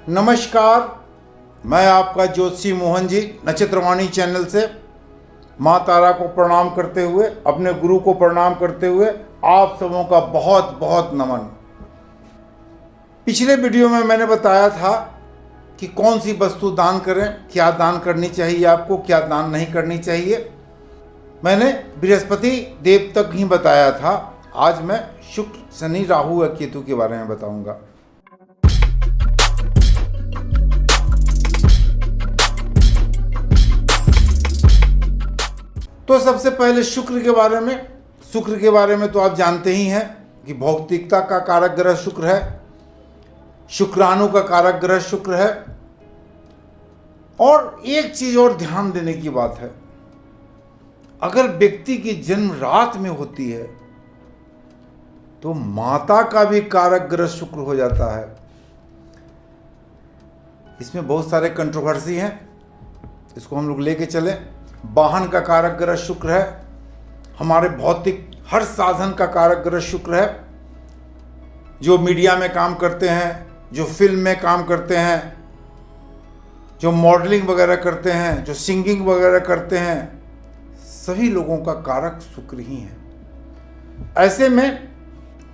नमस्कार, मैं आपका ज्योतिषी मोहन जी नक्षत्रवाणी चैनल से माँ तारा को प्रणाम करते हुए, अपने गुरु को प्रणाम करते हुए आप सबों का बहुत बहुत नमन। पिछले वीडियो में मैंने बताया था कि कौन सी वस्तु दान करें, क्या दान करनी चाहिए आपको, क्या दान नहीं करनी चाहिए। मैंने बृहस्पति देव तक ही बताया था। आज मैं शुक्र, शनि, राहु और केतु के बारे में बताऊंगा। तो सबसे पहले शुक्र के बारे में तो आप जानते ही हैं कि भौतिकता का कारक ग्रह शुक्र है, शुक्राणु का कारक ग्रह शुक्र है। और एक चीज और ध्यान देने की बात है, अगर व्यक्ति की जन्म रात में होती है तो माता का भी कारक ग्रह शुक्र हो जाता है। इसमें बहुत सारे कंट्रोवर्सी हैं, इसको हम लोग लेके चले। वाहन का कारक ग्रह शुक्र है, हमारे भौतिक हर साधन का कारक ग्रह शुक्र है। जो मीडिया में काम करते हैं, जो फिल्म में काम करते हैं, जो मॉडलिंग वगैरह करते हैं, जो सिंगिंग वगैरह करते हैं, सभी लोगों का कारक शुक्र ही है।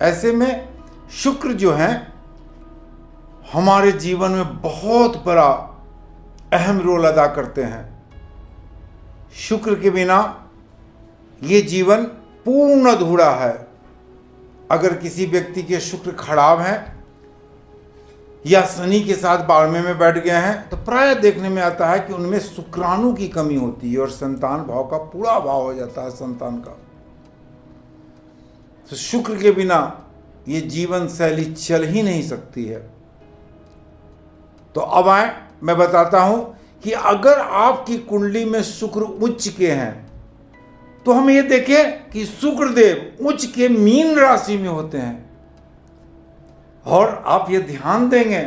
ऐसे में शुक्र जो है हमारे जीवन में बहुत बड़ा अहम रोल अदा करते हैं। शुक्र के बिना ये जीवन पूर्ण अधूरा है। अगर किसी व्यक्ति के शुक्र खराब हैं या शनि के साथ बारहवें में बैठ गए हैं तो प्राय देखने में आता है कि उनमें शुक्राणु की कमी होती है और संतान भाव का पूरा अभाव हो जाता है संतान का। तो शुक्र के बिना ये जीवन शैली चल ही नहीं सकती है। तो अब आए, मैं बताता हूं कि अगर आपकी कुंडली में शुक्र उच्च के हैं तो हम ये देखें कि शुक्रदेव उच्च के मीन राशि में होते हैं। और आप ये ध्यान देंगे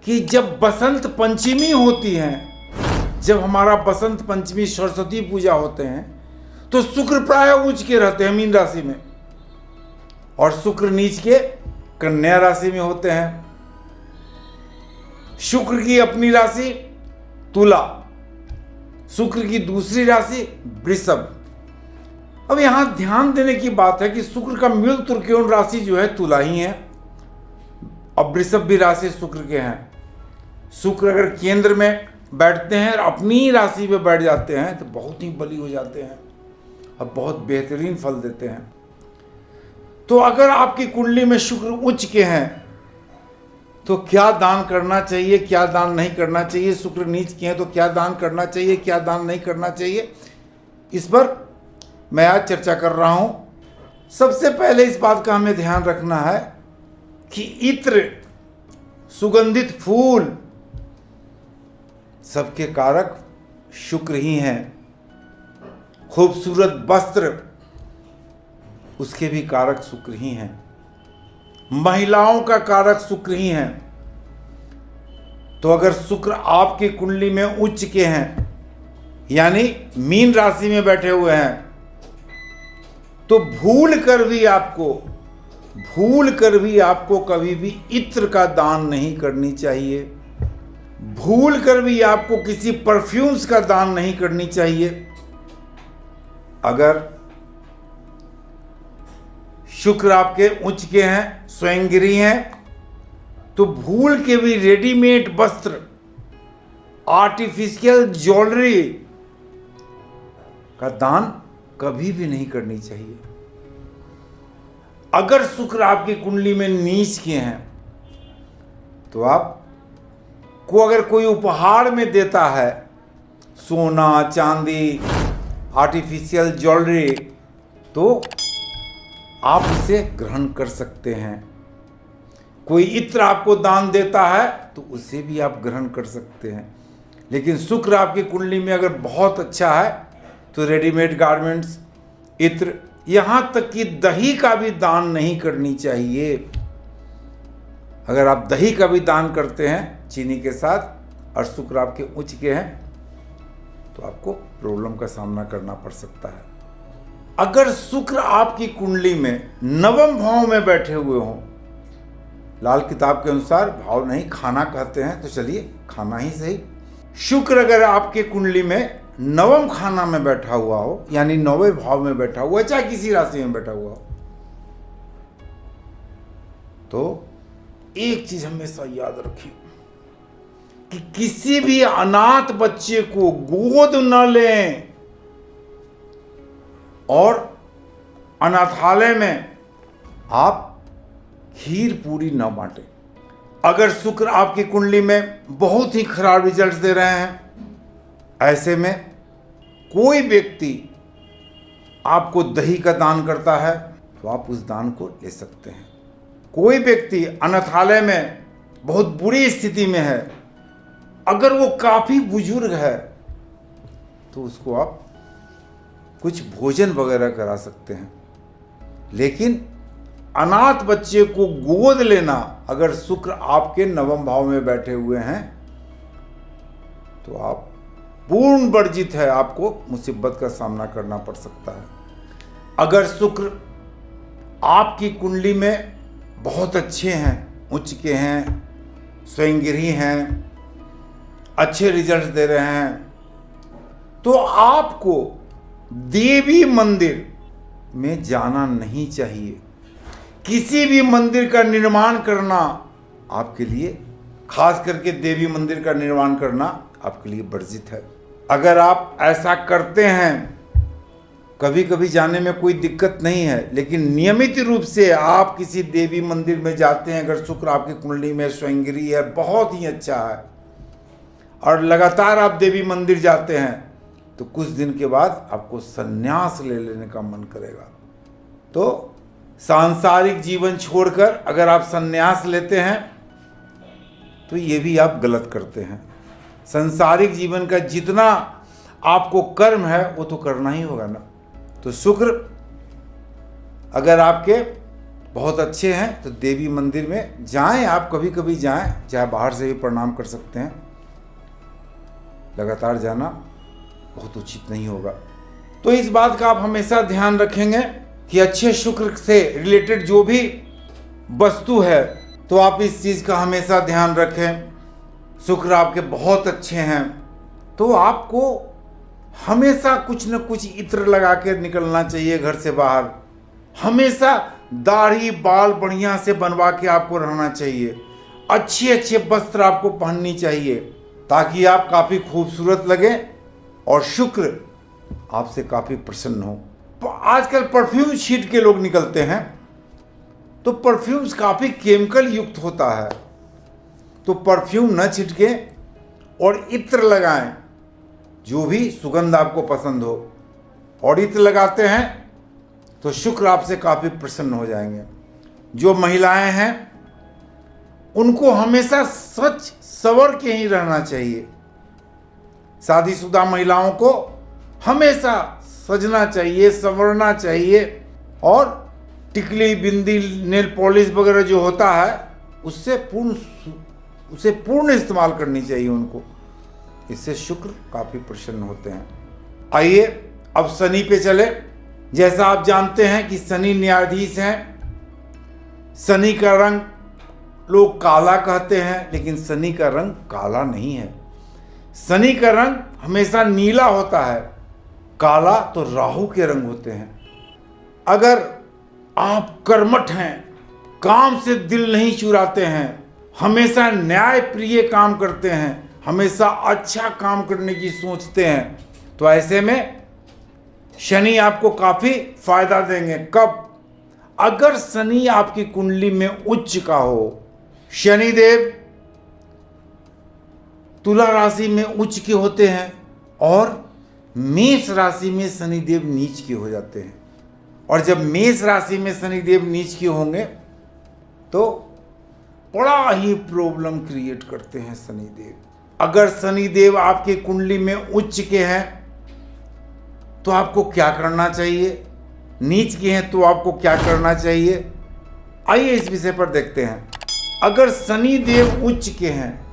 कि जब बसंत पंचमी होती है, जब हमारा बसंत पंचमी सरस्वती पूजा होते हैं तो शुक्र प्राय उच्च के रहते हैं मीन राशि में और शुक्र नीच के कन्या राशि में होते हैं। शुक्र की अपनी राशि तुला, शुक्र की दूसरी राशि वृषभ। अब यहां ध्यान देने की बात है कि शुक्र का मूल त्रिकोण राशि जो है तुला ही है और वृषभ भी राशि शुक्र के हैं। शुक्र अगर केंद्र में बैठते हैं और अपनी राशि में बैठ जाते हैं तो बहुत ही बली हो जाते हैं और बहुत बेहतरीन फल देते हैं। तो अगर आपकी कुंडली में शुक्र उच्च के हैं तो क्या दान करना चाहिए, क्या दान नहीं करना चाहिए। शुक्र नीच के हैं तो क्या दान करना चाहिए, क्या दान नहीं करना चाहिए, इस पर मैं आज चर्चा कर रहा हूं। सबसे पहले इस बात का हमें ध्यान रखना है कि इत्र, सुगंधित फूल, सबके कारक शुक्र ही हैं। खूबसूरत वस्त्र, उसके भी कारक शुक्र ही हैं। महिलाओं का कारक शुक्र ही हैं। तो अगर शुक्र आपकी कुंडली में उच्च के हैं यानी मीन राशि में बैठे हुए हैं तो भूल कर भी आपको कभी भी इत्र का दान नहीं करनी चाहिए। भूल कर भी आपको किसी परफ्यूम्स का दान नहीं करनी चाहिए। अगर शुक्र आपके उच्च के हैं, स्वयंगिरी हैं, तो भूल के भी रेडीमेड वस्त्र, आर्टिफिशियल ज्वेलरी का दान कभी भी नहीं करनी चाहिए। अगर शुक्र आपकी कुंडली में नीच के हैं तो आपको अगर कोई उपहार में देता है सोना, चांदी, आर्टिफिशियल ज्वेलरी तो आप उसे ग्रहण कर सकते हैं। कोई इत्र आपको दान देता है तो उसे भी आप ग्रहण कर सकते हैं। लेकिन शुक्र आपकी कुंडली में अगर बहुत अच्छा है तो रेडीमेड गारमेंट्स, इत्र, यहां तक कि दही का भी दान नहीं करनी चाहिए। अगर आप दही का भी दान करते हैं चीनी के साथ और शुक्र आपके उच्च के हैं तो आपको प्रॉब्लम का सामना करना पड़ सकता है। अगर शुक्र आपकी कुंडली में नवम भाव में बैठे हुए हों लाल किताब के अनुसार भाव नहीं खाना कहते हैं, तो चलिए खाना ही सही। शुक्र अगर आपके कुंडली में नवम खाना में बैठा हुआ हो, यानी नौवें भाव में बैठा हुआ, चाहे किसी राशि में बैठा हुआ हो, तो एक चीज हमेशा याद रखिए कि किसी भी अनाथ बच्चे को गोद न लें और अनाथालय में आप खीर पूरी न बांटें। अगर शुक्र आपकी कुंडली में बहुत ही खराब रिजल्ट दे रहे हैं, ऐसे में कोई व्यक्ति आपको दही का दान करता है तो आप उस दान को ले सकते हैं। कोई व्यक्ति अनाथालय में बहुत बुरी स्थिति में है, अगर वो काफी बुजुर्ग है तो उसको आप कुछ भोजन वगैरह करा सकते हैं। लेकिन अनाथ बच्चे को गोद लेना, अगर शुक्र आपके नवम भाव में बैठे हुए हैं तो आप पूर्ण वर्जित है, आपको मुसीबत का सामना करना पड़ सकता है। अगर शुक्र आपकी कुंडली में बहुत अच्छे हैं, उच्च के हैं, स्वयंगिरी हैं, अच्छे रिजल्ट दे रहे हैं, तो आपको देवी मंदिर में जाना नहीं चाहिए। किसी भी मंदिर का निर्माण करना आपके लिए, खास करके देवी मंदिर का निर्माण करना आपके लिए वर्जित है। अगर आप ऐसा करते हैं, कभी कभी जाने में कोई दिक्कत नहीं है, लेकिन नियमित रूप से आप किसी देवी मंदिर में जाते हैं, अगर शुक्र आपकी कुंडली में स्वयंगिरी है, बहुत ही अच्छा है, और लगातार आप देवी मंदिर जाते हैं, तो कुछ दिन के बाद आपको संन्यास ले लेने का मन करेगा। तो सांसारिक जीवन छोड़कर अगर आप संन्यास लेते हैं तो ये भी आप गलत करते हैं। सांसारिक जीवन का जितना आपको कर्म है वो तो करना ही होगा ना। तो शुक्र अगर आपके बहुत अच्छे हैं तो देवी मंदिर में जाएं, आप कभी कभी जाएं, चाहे बाहर से भी प्रणाम कर सकते हैं। लगातार जाना बहुत उचित नहीं होगा। तो इस बात का आप हमेशा ध्यान रखेंगे कि अच्छे शुक्र से रिलेटेड जो भी वस्तु है, तो आप इस चीज़ का हमेशा ध्यान रखें। शुक्र आपके बहुत अच्छे हैं तो आपको हमेशा कुछ न कुछ इत्र लगा के निकलना चाहिए घर से बाहर। हमेशा दाढ़ी बाल बढ़िया से बनवा के आपको रहना चाहिए। अच्छे अच्छे वस्त्र आपको पहननी चाहिए ताकि आप काफ़ी खूबसूरत लगे और शुक्र आपसे काफ़ी प्रसन्न हो। आजकल परफ्यूम छीट के लोग निकलते हैं, तो परफ्यूम्स काफ़ी केमिकल युक्त होता है, तो परफ्यूम न छिटके और इत्र लगाएं, जो भी सुगंध आपको पसंद हो, और इत्र लगाते हैं तो शुक्र आपसे काफ़ी प्रसन्न हो जाएंगे। जो महिलाएं हैं उनको हमेशा सच सवर के ही रहना चाहिए। शादीशुदा महिलाओं को हमेशा सजना चाहिए, संवरना चाहिए, और टिकली बिंदी नेल पॉलिश वगैरह जो होता है उसे पूर्ण इस्तेमाल करनी चाहिए उनको। इससे शुक्र काफ़ी प्रसन्न होते हैं। आइए अब शनि पे चले। जैसा आप जानते हैं कि शनि न्यायाधीश हैं। शनि का रंग लोग काला कहते हैं, लेकिन शनि का रंग काला नहीं है। शनि का रंग हमेशा नीला होता है, काला तो राहु के रंग होते हैं। अगर आप कर्मठ हैं, काम से दिल नहीं चुराते हैं, हमेशा न्याय प्रिय काम करते हैं, हमेशा अच्छा काम करने की सोचते हैं, तो ऐसे में शनि आपको काफ़ी फायदा देंगे। कब? अगर शनि आपकी कुंडली में उच्च का हो। शनिदेव तुला राशि में उच्च के होते हैं और मेष राशि में शनिदेव नीच के हो जाते हैं। और जब मेष राशि में शनिदेव नीच के होंगे तो बड़ा ही प्रॉब्लम क्रिएट करते हैं शनिदेव। अगर शनिदेव आपकी कुंडली में उच्च के हैं तो आपको क्या करना चाहिए, नीच के हैं तो आपको क्या करना चाहिए, आइए इस विषय पर देखते हैं। अगर शनिदेव उच्च के हैं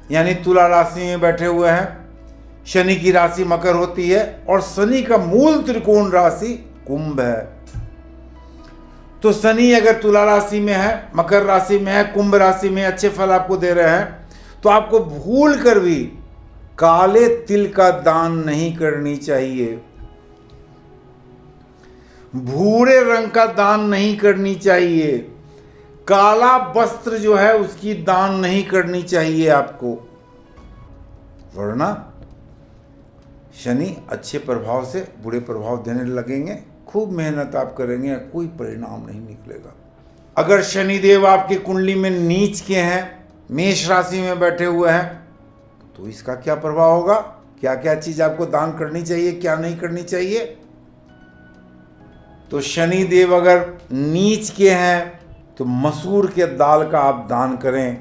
यानी तुला राशि में बैठे हुए हैं, शनि की राशि मकर होती है और शनि का मूल त्रिकोण राशि कुंभ है, तो शनि अगर तुला राशि में है, मकर राशि में है, कुंभ राशि में अच्छे फल आपको दे रहे हैं, तो आपको भूल कर भी काले तिल का दान नहीं करनी चाहिए, भूरे रंग का दान नहीं करनी चाहिए, काला वस्त्र जो है उसकी दान नहीं करनी चाहिए आपको, वरना शनि अच्छे प्रभाव से बुरे प्रभाव देने लगेंगे। खूब मेहनत आप करेंगे, कोई परिणाम नहीं निकलेगा। अगर शनिदेव आपकी कुंडली में नीच के हैं, मेष राशि में बैठे हुए हैं, तो इसका क्या प्रभाव होगा, क्या क्या चीज आपको दान करनी चाहिए, क्या नहीं करनी चाहिए। तो शनिदेव अगर नीच के हैं तो मसूर के दाल का आप दान करें,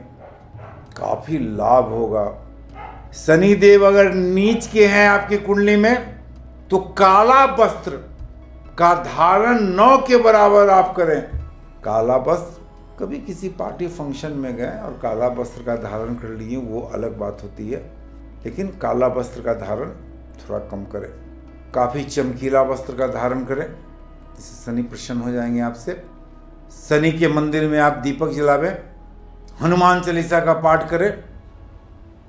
काफी लाभ होगा। शनिदेव अगर नीच के हैं आपकी कुंडली में, तो काला वस्त्र का धारण 9 के बराबर आप करें। काला वस्त्र, कभी किसी पार्टी फंक्शन में गए और काला वस्त्र का धारण कर लिए, वो अलग बात होती है, लेकिन काला वस्त्र का धारण थोड़ा कम करें। काफ़ी चमकीला वस्त्र का धारण करें, जिससे शनि प्रसन्न हो जाएंगे आपसे। शनि के मंदिर में आप दीपक जलावें, हनुमान चालीसा का पाठ करें,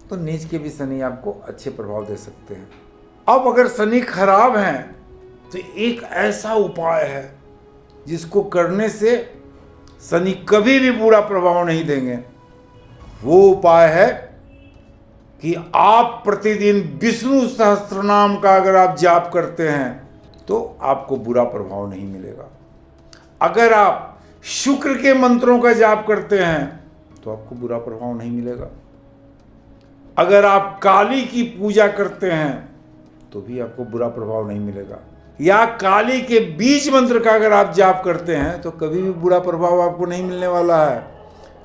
तो नीच के भी शनि आपको अच्छे प्रभाव दे सकते हैं। अब अगर शनि खराब हैं, तो एक ऐसा उपाय है जिसको करने से शनि कभी भी बुरा प्रभाव नहीं देंगे। वो उपाय है कि आप प्रतिदिन विष्णु सहस्त्रनाम का अगर आप जाप करते हैं तो आपको बुरा प्रभाव नहीं मिलेगा। अगर आप शुक्र के मंत्रों का जाप करते हैं तो आपको बुरा प्रभाव नहीं मिलेगा। अगर आप काली की पूजा करते हैं तो भी आपको बुरा प्रभाव नहीं मिलेगा। या काली के बीज मंत्र का अगर आप जाप करते हैं तो कभी भी बुरा प्रभाव आपको नहीं मिलने वाला है।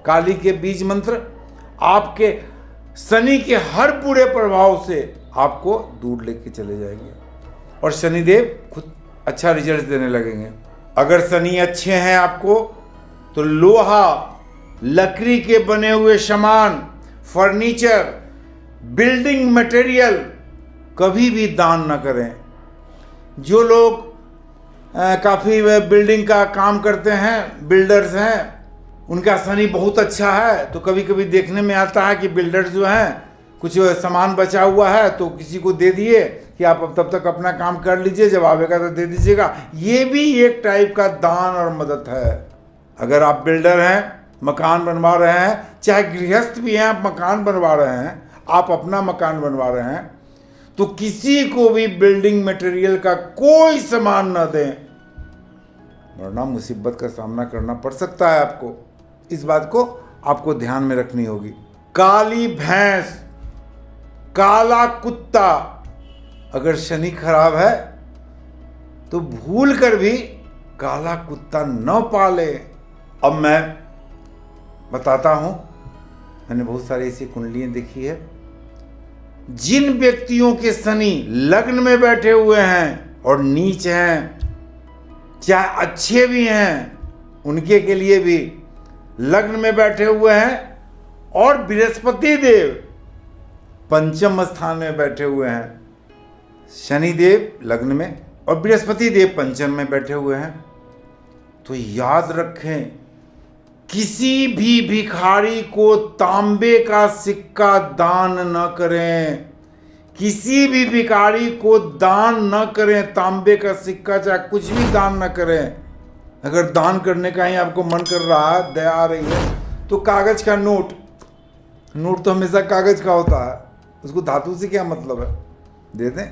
काली के बीज मंत्र आपके शनि के हर बुरे प्रभाव से आपको दूर लेके चले जाएंगे और शनिदेव खुद अच्छा रिजल्ट देने लगेंगे। अगर शनि अच्छे हैं आपको, तो लोहा, लकड़ी के बने हुए सामान, फर्नीचर, बिल्डिंग मटेरियल कभी भी दान न करें। जो लोग काफ़ी बिल्डिंग का काम करते हैं, बिल्डर्स हैं, उनका शनि बहुत अच्छा है, तो कभी कभी देखने में आता है कि बिल्डर्स जो हैं कुछ सामान बचा हुआ है तो किसी को दे दिए कि आप अब तब तक अपना काम कर लीजिए, जब आवेगा तो दे दीजिएगा। ये भी एक टाइप का दान और मदद है। अगर आप बिल्डर हैं, मकान बनवा रहे हैं, चाहे गृहस्थ भी हैं, आप मकान बनवा रहे हैं, आप अपना मकान बनवा रहे हैं, तो किसी को भी बिल्डिंग मटेरियल का कोई सामान न दें, वरना मुसीबत का सामना करना पड़ सकता है आपको। इस बात को आपको ध्यान में रखनी होगी। काली भैंस, काला कुत्ता, अगर शनि खराब है तो भूल कर भी काला कुत्ता न पाले। अब मैं बताता हूं, मैंने बहुत सारी ऐसी कुंडलियां देखी है। जिन व्यक्तियों के शनि लग्न में बैठे हुए हैं और नीच हैं, चाहे अच्छे भी हैं, उनके के लिए भी लग्न में बैठे हुए हैं और बृहस्पति देव पंचम स्थान में बैठे हुए हैं, शनि देव लग्न में और बृहस्पति देव पंचम में बैठे हुए हैं, तो याद रखें, किसी भी भिखारी को तांबे का सिक्का दान न करें। किसी भी भिखारी को दान न करें, तांबे का सिक्का चाहे कुछ भी दान न करें। अगर दान करने का ही आपको मन कर रहा है, दया आ रही है, तो कागज का नोट तो हमेशा कागज का होता है, उसको धातु से क्या मतलब है, दे दें।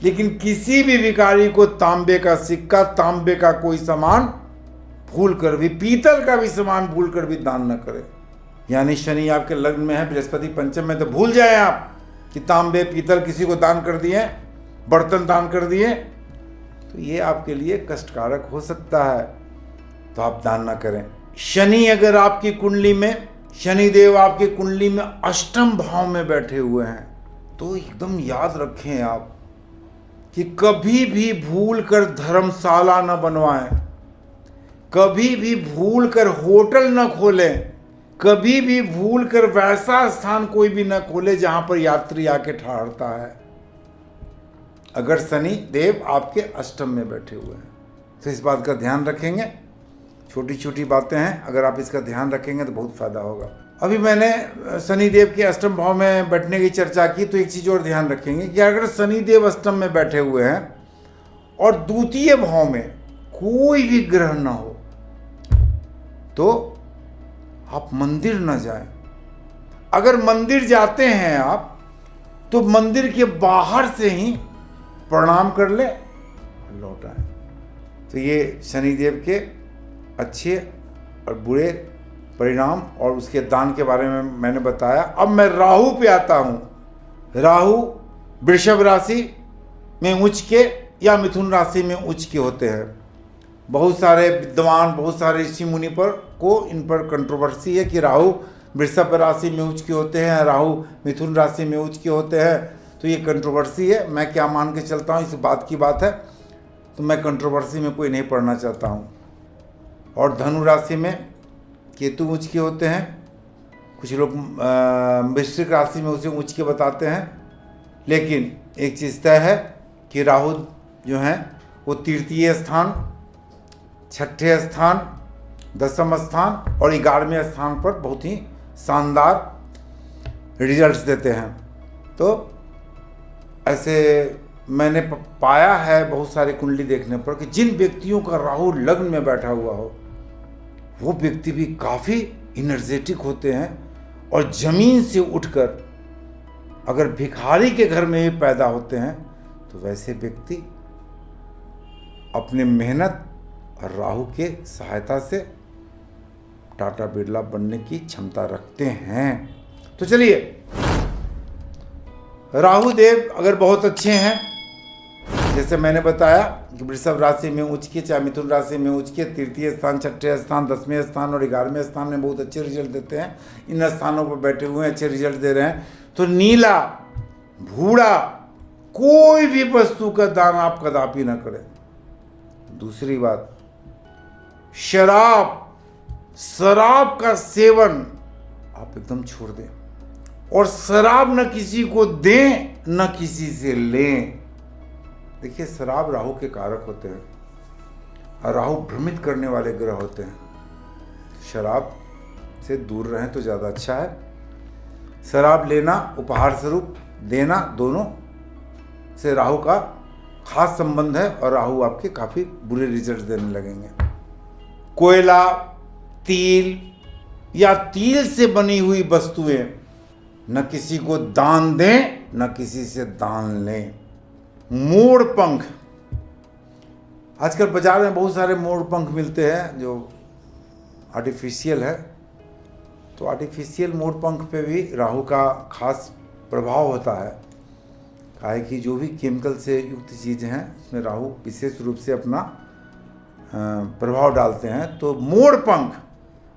लेकिन किसी भी भिखारी को तांबे का सिक्का, तांबे का कोई सामान भूल कर भी, पीतल का भी सामान भूल कर भी दान न करें। यानी शनि आपके लग्न में है, बृहस्पति पंचम में, तो भूल जाए आप कि तांबे पीतल किसी को दान कर दिए, बर्तन दान कर दिए, तो ये आपके लिए कष्टकारक हो सकता है, तो आप दान ना करें। शनि अगर आपकी कुंडली में, शनिदेव आपकी कुंडली में अष्टम भाव में बैठे हुए हैं, तो एकदम याद रखें आप कि कभी भी भूल कर धर्मशाला न बनवाएं, कभी भी भूल कर होटल न खोलें, कभी भी भूल कर वैसा स्थान कोई भी न खोले जहां पर यात्री आके ठहरता है, अगर शनि देव आपके अष्टम में बैठे हुए हैं। तो इस बात का ध्यान रखेंगे छोटी छोटी बातें हैं, अगर आप इसका ध्यान रखेंगे तो बहुत फायदा होगा। अभी मैंने शनिदेव के अष्टम भाव में बैठने की चर्चा की, तो एक चीज़ और ध्यान रखेंगे कि अगर शनिदेव अष्टम में बैठे हुए हैं और द्वितीय भाव में कोई भी ग्रह न हो तो आप मंदिर न जाएं। अगर मंदिर जाते हैं आप तो मंदिर के बाहर से ही प्रणाम कर ले, लौट आए। तो ये शनिदेव के अच्छे और बुरे परिणाम और उसके दान के बारे में मैंने बताया। अब मैं राहु पे आता हूँ। राहु वृषभ राशि में उच्च के या मिथुन राशि में उच्च के होते हैं। बहुत सारे विद्वान, बहुत सारे ऋषि मुनि इन पर कंट्रोवर्सी है कि राहु वृषभ राशि में उच्च के होते हैं, राहु मिथुन राशि में उच्च के होते हैं। तो ये कंट्रोवर्सी है। मैं क्या मान के चलता हूँ, इस बात की बात है, तो मैं कंट्रोवर्सी में कोई नहीं पढ़ना चाहता हूँ। और धनु राशि में केतु उच्च के होते हैं। कुछ लोग वृश्चिक राशि में उसे उच्च के बताते हैं। लेकिन एक चीज़ तय है कि राहु जो हैं वो तृतीय स्थान, छठे स्थान, दसम स्थान और 11वें स्थान पर बहुत ही शानदार रिजल्ट्स देते हैं। तो ऐसे मैंने पाया है बहुत सारी कुंडली देखने पर कि जिन व्यक्तियों का राहु लग्न में बैठा हुआ हो वो व्यक्ति भी काफ़ी इनर्जेटिक होते हैं। और ज़मीन से उठकर अगर भिखारी के घर में भी पैदा होते हैं तो वैसे व्यक्ति अपने मेहनत और राहु के सहायता से टाटा बिरला बनने की क्षमता रखते हैं। तो चलिए, राहु देव अगर बहुत अच्छे हैं, जैसे मैंने बताया कि वृषभ राशि में उच्च के, चाहे मिथुन राशि में उच्च के, तृतीय स्थान, छठे स्थान, 10वें स्थान और 11वें स्थान में बहुत अच्छे रिजल्ट देते हैं। इन स्थानों पर बैठे हुए अच्छे रिजल्ट दे रहे हैं। तो नीला, भूरा कोई भी वस्तु का दान आप कदापि ना करें। दूसरी बात, शराब का सेवन आप एकदम छोड़ दें। और शराब न किसी को दें न किसी से लें। देखिए, शराब राहु के कारक होते हैं और राहु भ्रमित करने वाले ग्रह होते हैं। शराब से दूर रहें तो ज़्यादा अच्छा है। शराब लेना, उपहार स्वरूप देना, दोनों से राहु का खास संबंध है और राहु आपके काफ़ी बुरे रिजल्ट देने लगेंगे। कोयला, तिल या तिल से बनी हुई वस्तुएं न किसी को दान दें न किसी से दान लें। मोर पंख, आजकल बाजार में बहुत सारे मोर पंख मिलते हैं जो आर्टिफिशियल है। तो आर्टिफिशियल मोर पंख पे भी राहु का खास प्रभाव होता है। काहे कि जो भी केमिकल से युक्त चीज़ें हैं उसमें राहु विशेष रूप से अपना प्रभाव डालते हैं। तो मोर पंख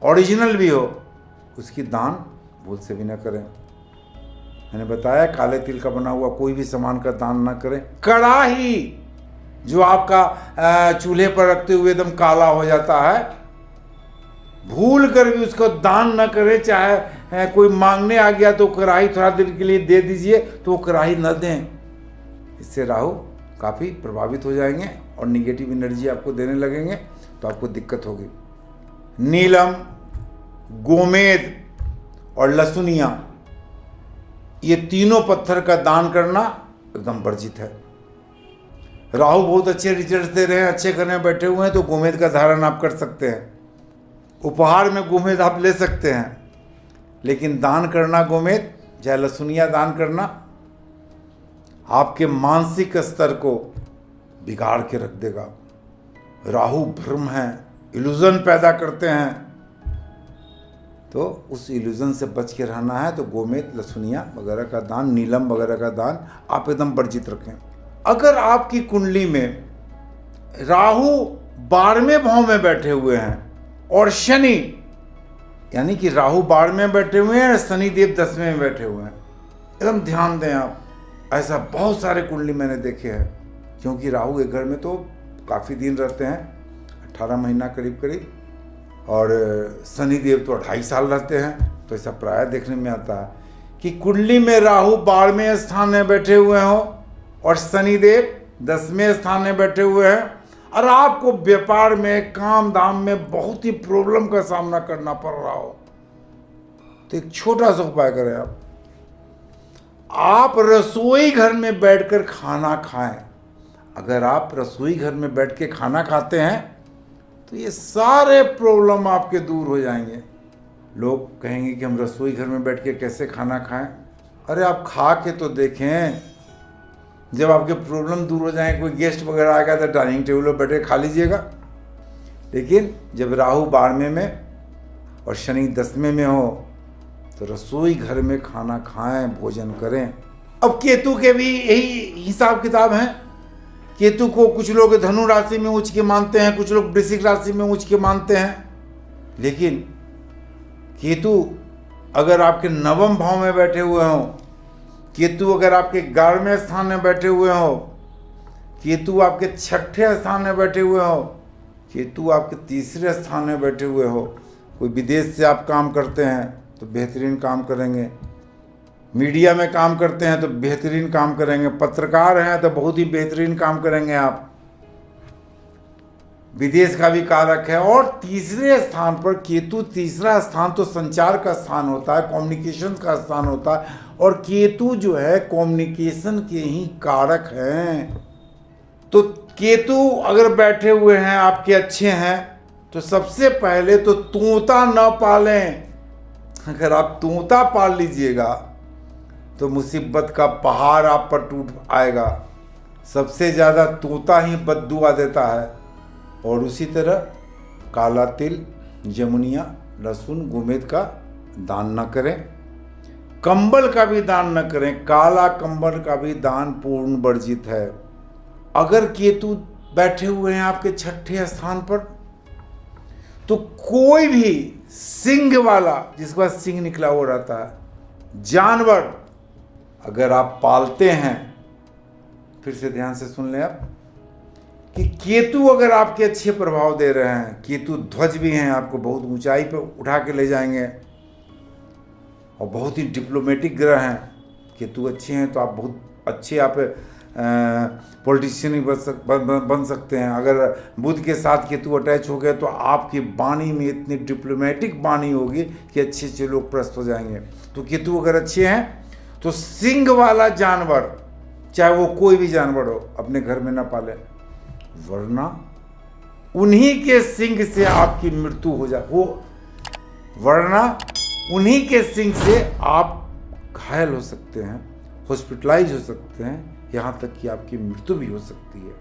ओरिजिनल भी हो उसकी दान भूल से भी न करें। मैंने बताया काले तिल का बना हुआ कोई भी सामान का दान ना करें। कड़ाही जो आपका चूल्हे पर रखते हुए एकदम काला हो जाता है, भूल कर भी उसको दान न करें। चाहे कोई मांगने आ गया तो कड़ाही थोड़ा देर के लिए दे दीजिए, तो वो कड़ाही न दें। इससे राहु काफ़ी प्रभावित हो जाएंगे और निगेटिव एनर्जी आपको देने लगेंगे, तो आपको दिक्कत होगी। नीलम, गोमेद और लहसुनिया, ये तीनों पत्थर का दान करना एकदम वर्जित है। राहु बहुत अच्छे रिजल्ट दे रहे हैं, अच्छे करने में बैठे हुए हैं, तो गोमेद का धारण आप कर सकते हैं। उपहार में गोमेद आप ले सकते हैं, लेकिन दान करना गोमेद या लहसुनिया दान करना आपके मानसिक स्तर को बिगाड़ के रख देगा। राहु भ्रम है, इल्यूजन पैदा करते हैं, तो उस इल्यूजन से बच के रहना है। तो गोमेद, लहसुनिया वगैरह का दान, नीलम वगैरह का दान आप एकदम वर्जित रखें। अगर आपकी कुंडली में राहु 12वें भाव में बैठे हुए हैं और शनि, यानी कि राहु 12वें में बैठे हुए हैं और शनिदेव 10वें में बैठे हुए हैं, एकदम ध्यान दें आप। ऐसा बहुत सारे कुंडली मैंने देखे हैं, क्योंकि राहु एक घर में तो काफ़ी दिन रहते हैं, 18 महीना करीब करीब, और शनिदेव तो 2.5 साल रहते हैं। तो ऐसा प्राय देखने में आता है कि कुंडली में राहु 12वें स्थान में बैठे हुए हों और शनिदेव 10वें स्थान में बैठे हुए हैं। और आपको व्यापार में, काम धाम में बहुत ही प्रॉब्लम का सामना करना पड़ रहा हो, तो एक छोटा सा उपाय करें आप रसोई घर में बैठकर खाना खाएं। अगर आप रसोई घर में बैठ के खाना खाते हैं तो ये सारे प्रॉब्लम आपके दूर हो जाएंगे। लोग कहेंगे कि हम रसोई घर में बैठ के कैसे खाना खाएं। अरे आप खा के तो देखें, जब आपके प्रॉब्लम दूर हो जाएंगे, कोई गेस्ट वगैरह आएगा तो डाइनिंग टेबल पर बैठे खा लीजिएगा। लेकिन जब राहु 12वें में और शनि 10वें में हो तो रसोई घर में खाना खाएं, भोजन करें। अब केतु के भी यही हिसाब किताब है। केतु को कुछ लोग धनु राशि में उच्च के मानते हैं, कुछ लोग वृश्चिक राशि में उच्च के मानते हैं। लेकिन केतु अगर आपके 9वें भाव में बैठे हुए हों, केतु अगर आपके 11वें स्थान में बैठे हुए हो, केतु आपके 6ठे स्थान में बैठे हुए हो, केतु आपके 3रे स्थान में बैठे हुए हो, कोई विदेश से आप काम करते हैं तो बेहतरीन काम करेंगे, मीडिया में काम करते हैं तो बेहतरीन काम करेंगे, पत्रकार हैं तो बहुत ही बेहतरीन काम करेंगे आप। विदेश का भी कारक है। और 3रे स्थान पर केतु, 3रा स्थान तो संचार का स्थान होता है, कम्युनिकेशन का स्थान होता है, और केतु जो है कम्युनिकेशन के ही कारक हैं। तो केतु अगर बैठे हुए हैं आपके अच्छे हैं तो सबसे पहले तो तोता न पालें। अगर आप तोता पाल लीजिएगा तो मुसीबत का पहाड़ आप पर टूट आएगा। सबसे ज़्यादा तोता ही बद्दुआ देता है। और उसी तरह काला तिल, जमुनिया, लहसुन, गोमेद का दान न करें। कंबल का भी दान न करें। काला कंबल का भी दान पूर्ण वर्जित है। अगर केतु बैठे हुए हैं आपके 6ठे स्थान पर तो कोई भी सिंग वाला, जिसके पास सिंग निकला हुआ रहता है, जानवर अगर आप पालते हैं, फिर से ध्यान से सुन लें आप कि केतु अगर आपके अच्छे प्रभाव दे रहे हैं, केतु ध्वज भी हैं, आपको बहुत ऊंचाई पर उठा के ले जाएंगे और बहुत ही डिप्लोमेटिक ग्रह हैं। केतु अच्छे हैं तो आप बहुत अच्छे आप पॉलिटिशियन बन सकते हैं। अगर बुध के साथ केतु अटैच हो गए तो आपकी वाणी में इतनी डिप्लोमेटिक वाणी होगी कि अच्छे अच्छे लोग प्रस्त हो जाएंगे। तो केतु अगर अच्छे हैं तो सिंग वाला जानवर, चाहे वो कोई भी जानवर हो, अपने घर में ना पाले, वरना उन्हीं के सिंग से आपकी मृत्यु हो जाए। वरना उन्हीं के सिंग से आप घायल हो सकते हैं, हॉस्पिटलाइज हो सकते हैं, यहाँ तक कि आपकी मृत्यु भी हो सकती है।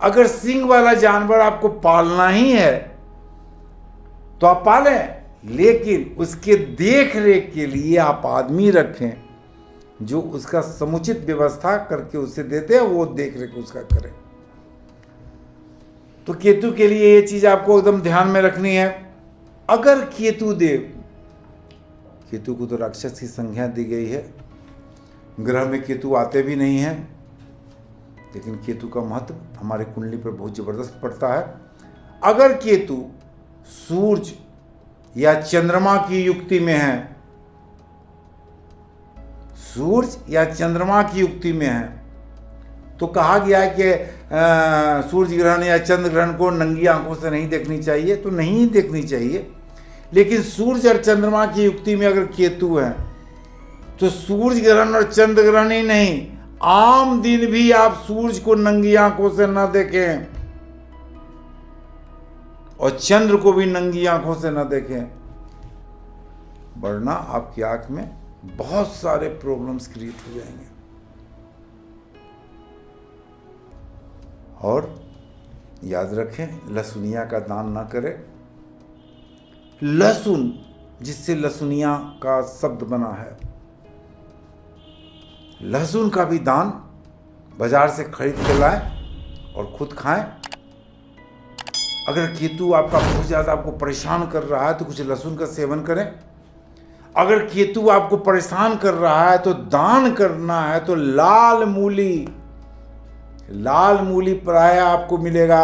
अगर सिंग वाला जानवर आपको पालना ही है तो आप पालें, लेकिन उसके देख रेख के लिए आप आदमी रखें जो उसका समुचित व्यवस्था करके उसे देते हैं, वो देख रेख उसका करें। तो केतु के लिए ये चीज आपको एकदम ध्यान में रखनी है। अगर केतु देव, केतु को तो राक्षस की संज्ञा दी गई है, ग्रह में केतु आते भी नहीं हैं, लेकिन केतु का महत्व हमारे कुंडली पर बहुत जबरदस्त पड़ता है। अगर केतु सूर्य या चंद्रमा की युक्ति में है, सूर्य या चंद्रमा की युक्ति में है, तो कहा गया है कि सूर्य ग्रहण या चंद्र ग्रहण को नंगी आंखों से नहीं देखनी चाहिए, तो नहीं देखनी चाहिए। लेकिन सूर्य और चंद्रमा की युक्ति में अगर केतु है तो सूर्य ग्रहण और चंद्र ग्रहण ही नहीं, आम दिन भी आप सूर्य को नंगी आंखों से न देखें और चंद्र को भी नंगी आंखों से न देखें, वरना आपकी आंख में बहुत सारे प्रॉब्लम्स क्रिएट हो जाएंगे। और याद रखें, लहसुनिया का दान ना करें। लहसुन, जिससे लहसुनिया का शब्द बना है, लहसुन का भी दान बाजार से खरीद के लाएं और खुद खाएं। अगर केतु आपका बहुत ज़्यादा आपको परेशान कर रहा है तो कुछ लहसुन का सेवन करें। अगर केतु आपको परेशान कर रहा है तो दान करना है तो लाल मूली, लाल मूली प्राय आपको मिलेगा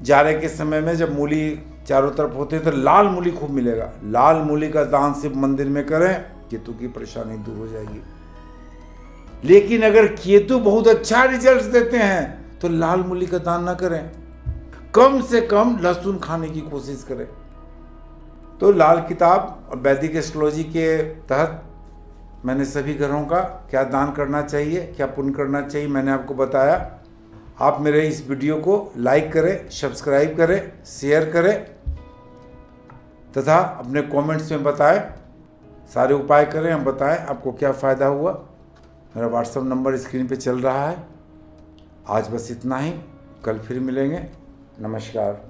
जाड़े के समय में, जब मूली चारों तरफ होते हैं तो लाल मूली खूब मिलेगा। लाल मूली का दान शिव मंदिर में करें, केतु की परेशानी दूर हो जाएगी। लेकिन अगर केतु बहुत अच्छा रिजल्ट देते हैं तो लाल मूली का दान ना करें, कम से कम लहसुन खाने की कोशिश करें। तो लाल किताब और वैदिक एस्ट्रोलॉजी के तहत मैंने सभी ग्रहों का क्या दान करना चाहिए, क्या पुण्य करना चाहिए, मैंने आपको बताया। आप मेरे इस वीडियो को लाइक करें, सब्सक्राइब करें, शेयर करें तथा अपने कमेंट्स में बताएं, सारे उपाय करें, हम बताएं आपको क्या फ़ायदा हुआ। मेरा व्हाट्सएप नंबर स्क्रीन पे चल रहा है। आज बस इतना ही, कल फिर मिलेंगे। नमस्कार।